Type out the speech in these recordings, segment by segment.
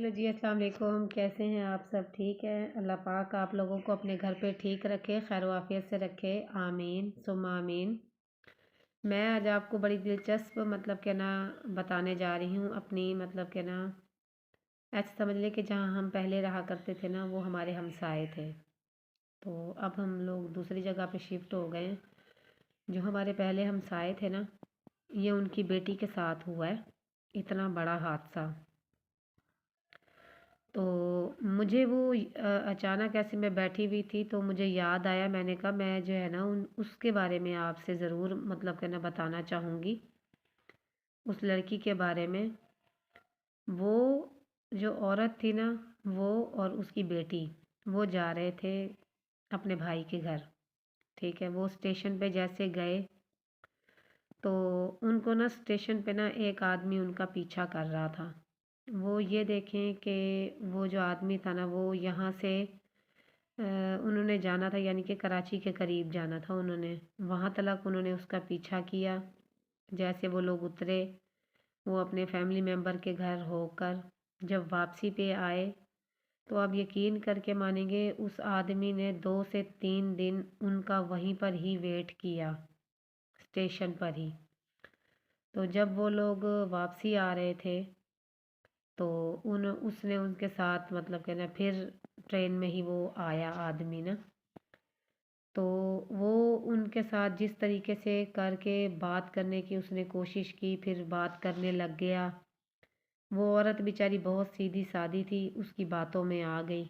Hello जी, अस्सलाम वालेकुम। कैसे हैं आप? सब ठीक है? अल्लाह पाक आप लोगों को अपने घर पे ठीक रखे, खैर आफियत से रखे, आमीन सुम्मा आमीन। मैं आज आपको बड़ी दिलचस्प बताने जा रही हूँ अपनी ऐसे समझ लें कि जहाँ हम पहले रहा करते थे ना, वो हमारे हमसाए थे। तो अब हम लोग दूसरी जगह पे शिफ्ट हो गए हैं। जो हमारे पहले हमसाए थे ना, ये उनकी बेटी के साथ हुआ है इतना बड़ा हादसा। तो मुझे वो अचानक ऐसे मैं बैठी हुई थी तो मुझे याद आया, मैंने कहा मैं जो है ना उन उसके बारे में आपसे ज़रूर बताना चाहूँगी, उस लड़की के बारे में। वो जो औरत थी ना, वो और उसकी बेटी, वो जा रहे थे अपने भाई के घर। ठीक है, वो स्टेशन पे जैसे गए तो उनको ना स्टेशन पे ना एक आदमी उनका पीछा कर रहा था। वो ये देखें कि वो जो आदमी था ना, वो यहाँ से उन्होंने जाना था, यानी कि कराची के करीब जाना था उन्होंने। वहाँ तक उन्होंने उसका पीछा किया। जैसे वो लोग उतरे, वो अपने फैमिली मेम्बर के घर होकर जब वापसी पे आए, तो आप यकीन करके मानेंगे उस आदमी ने 2 से 3 दिन उनका वहीं पर ही वेट किया, स्टेशन पर ही। तो जब वो लोग वापसी आ रहे थे तो उन उसने उनके साथ फिर ट्रेन में ही वो आया आदमी ना। तो वो उनके साथ जिस तरीके से करके बात करने की उसने कोशिश की, फिर बात करने लग गया। वो औरत बेचारी बहुत सीधी सादी थी, उसकी बातों में आ गई।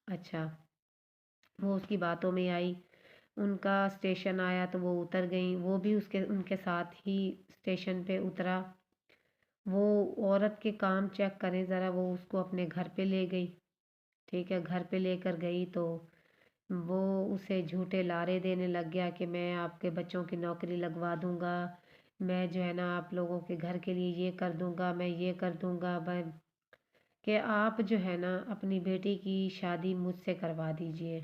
अच्छा, वो उसकी बातों में आई। उनका स्टेशन आया तो वो उतर गई, वो भी उसके उनके साथ ही स्टेशन पे उतरा। वो औरत के काम चेक करें ज़रा, वो उसको अपने घर पे ले गई। ठीक है, घर पे लेकर गई तो वो उसे झूठे लारे देने लग गया कि मैं आपके बच्चों की नौकरी लगवा दूंगा, मैं जो है ना आप लोगों के घर के लिए ये कर दूंगा, मैं ये कर दूंगा, मैं कि आप जो है ना अपनी बेटी की शादी मुझसे करवा दीजिए।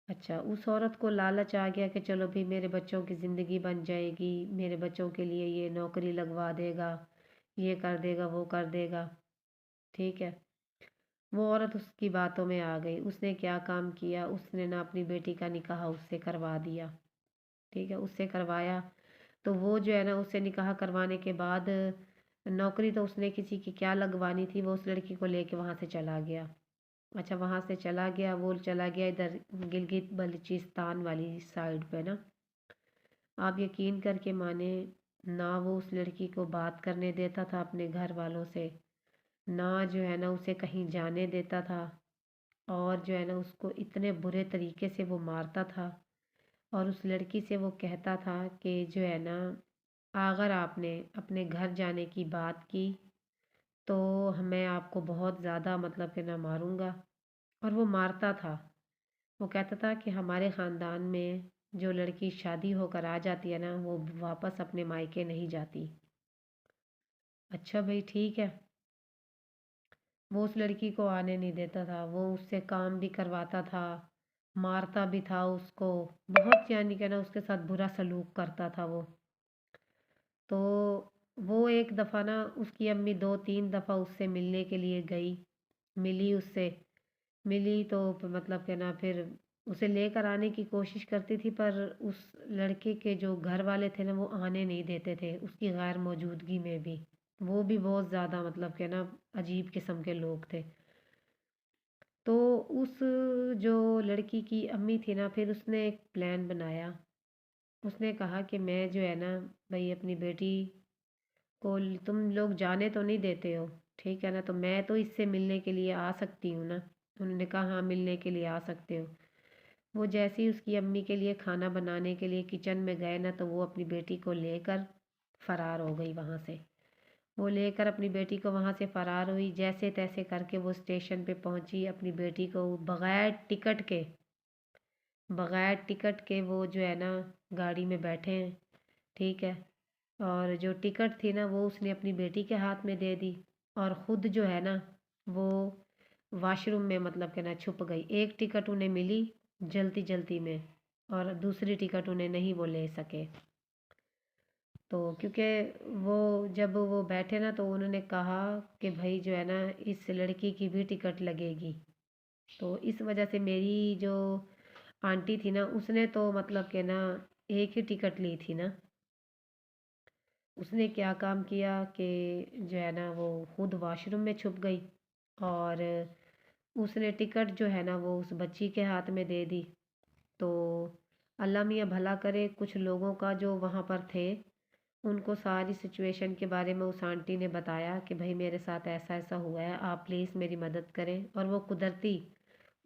अच्छा, उस औरत को लालच आ गया कि चलो भी मेरे बच्चों की ज़िंदगी बन जाएगी, मेरे बच्चों के लिए ये नौकरी लगवा देगा, ये कर देगा, वो कर देगा। ठीक है, वो औरत उसकी बातों में आ गई। उसने क्या काम किया, उसने ना अपनी बेटी का निकाह उससे करवा दिया। ठीक है, उससे करवाया तो वो जो है ना उससे निकाह करवाने के बाद नौकरी तो उसने किसी की क्या लगवानी थी, वो उस लड़की को लेके वहाँ से चला गया। अच्छा, वहाँ से चला गया, वो चला गया इधर गिलगित बल्चिस्तान वाली साइड पे ना। आप यकीन करके माने, ना वो उस लड़की को बात करने देता था अपने घर वालों से, ना जो है ना उसे कहीं जाने देता था, और जो है ना उसको इतने बुरे तरीके से वो मारता था। और उस लड़की से वो कहता था कि जो है ना अगर आपने अपने घर जाने की बात की तो मैं आपको बहुत ज़्यादा मारूंगा। और वो मारता था। वो कहता था कि हमारे ख़ानदान में जो लड़की शादी होकर आ जाती है ना, वो वापस अपने मायके नहीं जाती। अच्छा भाई, ठीक है। वो उस लड़की को आने नहीं देता था, वो उससे काम भी करवाता था, मारता भी था उसको, बहुत यानी कि ना उसके साथ बुरा सलूक करता था वो। तो वो एक दफ़ा ना उसकी अम्मी 2-3 दफ़ा उससे मिलने के लिए गई, मिली उससे, मिली तो फिर उसे लेकर आने की कोशिश करती थी, पर उस लड़के के जो घर वाले थे ना वो आने नहीं देते थे उसकी गैर मौजूदगी में भी। वो भी बहुत ज़्यादा अजीब किस्म के लोग थे। तो उस जो लड़की की अम्मी थी ना, फिर उसने एक प्लान बनाया। उसने कहा कि मैं जो है ना भाई अपनी बेटी को तुम लोग जाने तो नहीं देते हो, ठीक है ना, तो मैं तो इससे मिलने के लिए आ सकती हूँ ना। उन्होंने कहा हाँ, मिलने के लिए आ सकते हो। वो जैसे ही उसकी अम्मी के लिए खाना बनाने के लिए किचन में गए ना, तो वो अपनी बेटी को लेकर फरार हो गई वहाँ से। वो लेकर अपनी बेटी को वहाँ से फरार हुई, जैसे तैसे करके वो स्टेशन पे पहुँची। अपनी बेटी को बगैर टिकट के वो जो है ना गाड़ी में बैठे हैं। ठीक है, और जो टिकट थी ना वो उसने अपनी बेटी के हाथ में दे दी, और ख़ुद जो है ना वो वॉशरूम में छुप गई। एक टिकट उन्हें मिली जल्दी जल्दी में, और दूसरी टिकट उन्हें नहीं वो ले सके। तो क्योंकि वो जब वो बैठे ना तो उन्होंने कहा कि भाई जो है ना इस लड़की की भी टिकट लगेगी। तो इस वजह से मेरी जो आंटी थी ना उसने तो मतलब कि ना एक ही टिकट ली थी ना। उसने क्या काम किया कि जो है ना वो खुद वॉशरूम में छुप गई और उसने टिकट जो है ना वो उस बच्ची के हाथ में दे दी। तो अल्लाह मियाँ भला करे, कुछ लोगों का जो वहाँ पर थे उनको सारी सिचुएशन के बारे में उस आंटी ने बताया कि भाई मेरे साथ ऐसा ऐसा हुआ है, आप प्लीज़ मेरी मदद करें। और वो कुदरती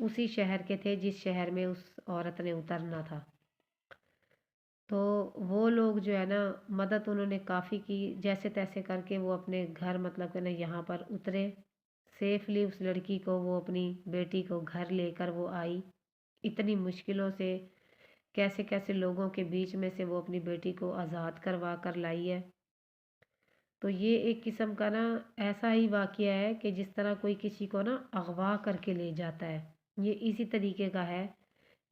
उसी शहर के थे जिस शहर में उस औरत ने उतरना था। तो वो लोग जो है ना मदद उन्होंने काफ़ी की, जैसे तैसे करके वो अपने घर मतलब कि ना यहाँ पर उतरे सेफली। उस लड़की को वो अपनी बेटी को घर लेकर वो आई इतनी मुश्किलों से, कैसे कैसे लोगों के बीच में से वो अपनी बेटी को आज़ाद करवा कर लाई है। तो ये एक किस्म का ना ऐसा ही वाक़या है कि जिस तरह कोई किसी को ना अगवा करके ले जाता है, ये इसी तरीके का है।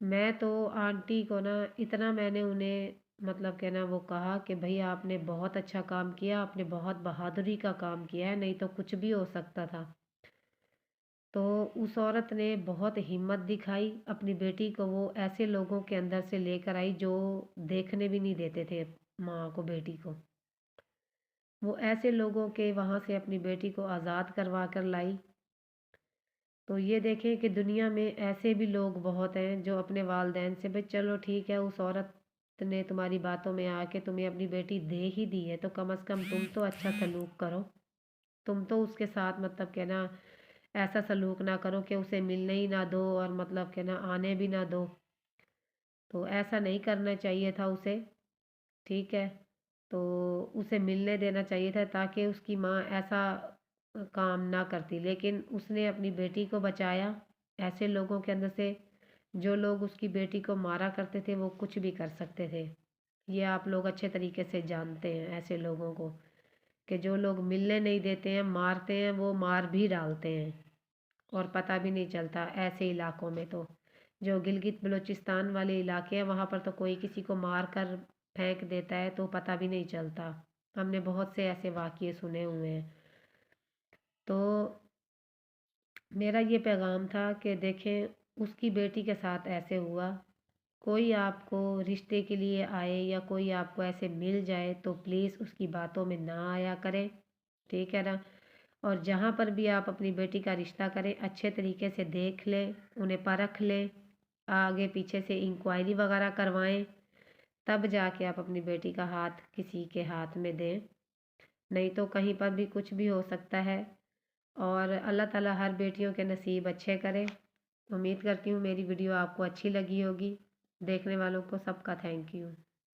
मैं तो आंटी को ना इतना मैंने उन्हें मतलब कि ना वो कहा कि भई आपने बहुत अच्छा काम किया, आपने बहुत बहादुरी का काम किया है, नहीं तो कुछ भी हो सकता था। तो उस औरत ने बहुत हिम्मत दिखाई, अपनी बेटी को वो ऐसे लोगों के अंदर से लेकर आई जो देखने भी नहीं देते थे माँ को, बेटी को। वो ऐसे लोगों के वहाँ से अपनी बेटी को आज़ाद करवा कर लाई। तो ये देखें कि दुनिया में ऐसे भी लोग बहुत हैं जो अपने वालिदैन से भाई चलो ठीक है, उस औरत ने तुम्हारी बातों में आके तुम्हें अपनी बेटी दे ही दी है तो कम से कम तुम तो अच्छा सलूक करो। तुम तो उसके साथ मतलब कि ना ऐसा सलूक ना करो कि उसे मिलने ही ना दो और मतलब कि ना आने भी ना दो। तो ऐसा नहीं करना चाहिए था उसे, ठीक है। तो उसे मिलने देना चाहिए था ताकि उसकी माँ ऐसा काम ना करती, लेकिन उसने अपनी बेटी को बचाया ऐसे लोगों के अंदर से। जो लोग उसकी बेटी को मारा करते थे वो कुछ भी कर सकते थे। ये आप लोग अच्छे तरीके से जानते हैं ऐसे लोगों को, कि जो लोग मिलने नहीं देते हैं, मारते हैं, वो मार भी डालते हैं और पता भी नहीं चलता ऐसे इलाकों में। तो जो गिलगित बलूचिस्तान वाले इलाके हैं वहाँ पर तो कोई किसी को मार कर फेंक देता है तो पता भी नहीं चलता। हमने बहुत से ऐसे वाक़ये सुने हुए हैं। तो मेरा ये पैगाम था कि देखें उसकी बेटी के साथ ऐसे हुआ। कोई आपको रिश्ते के लिए आए या कोई आपको ऐसे मिल जाए तो प्लीज़ उसकी बातों में ना आया करें, ठीक है ना। और जहाँ पर भी आप अपनी बेटी का रिश्ता करें अच्छे तरीके से देख लें, उन्हें परख लें, आगे पीछे से इंक्वायरी वगैरह करवाएं, तब जाके आप अपनी बेटी का हाथ किसी के हाथ में दें। नहीं तो कहीं पर भी कुछ भी हो सकता है। और अल्लाह ताला हर बेटियों के नसीब अच्छे करे। उम्मीद करती हूँ मेरी वीडियो आपको अच्छी लगी होगी। देखने वालों को सबका थैंक यू।